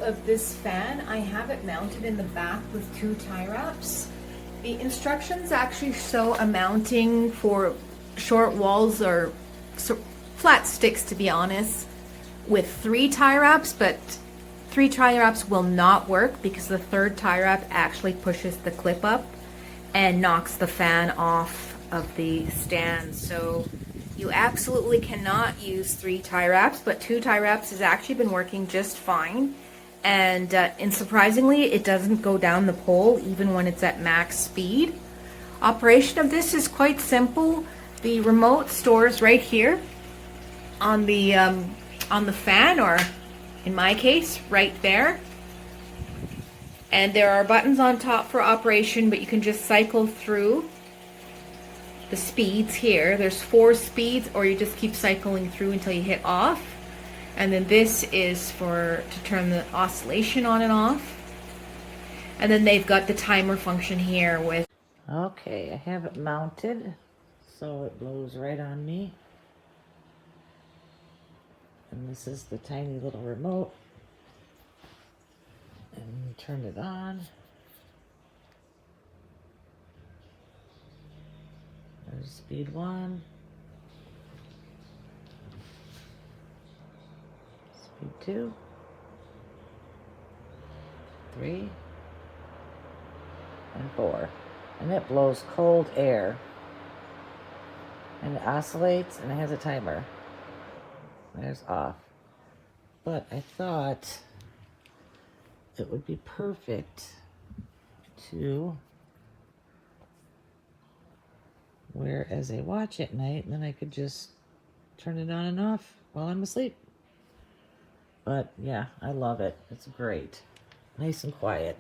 Of this fan, I have it mounted in the back with 2 tie wraps. The instructions actually show a mounting for short walls or flat sticks, to be honest, with 3 tie wraps, but 3 tie wraps will not work because the 3rd tie wrap actually pushes the clip up and knocks the fan off of the stand. So you absolutely cannot use 3 tie wraps, but 2 tie wraps has actually been working just fine. And surprisingly, it doesn't go down the pole even when it's at max speed. Operation of this is quite simple. The remote stores right here on the fan, or in my case, right there. And there are buttons on top for operation, but you can just cycle through the speeds here. There's 4 speeds, or you just keep cycling through until you hit off. And then this is to turn the oscillation on and off. And then they've got the timer function here with... Okay, I have it mounted so it blows right on me. And this is the tiny little remote. And turn it on. There's speed 1. Speed 2. 3. And 4. And it blows cold air. And it oscillates and it has a timer. There's off. But I thought it would be perfect to wear as a watch at night, and then I could just turn it on and off while I'm asleep. But yeah, I love it. It's great. Nice and quiet.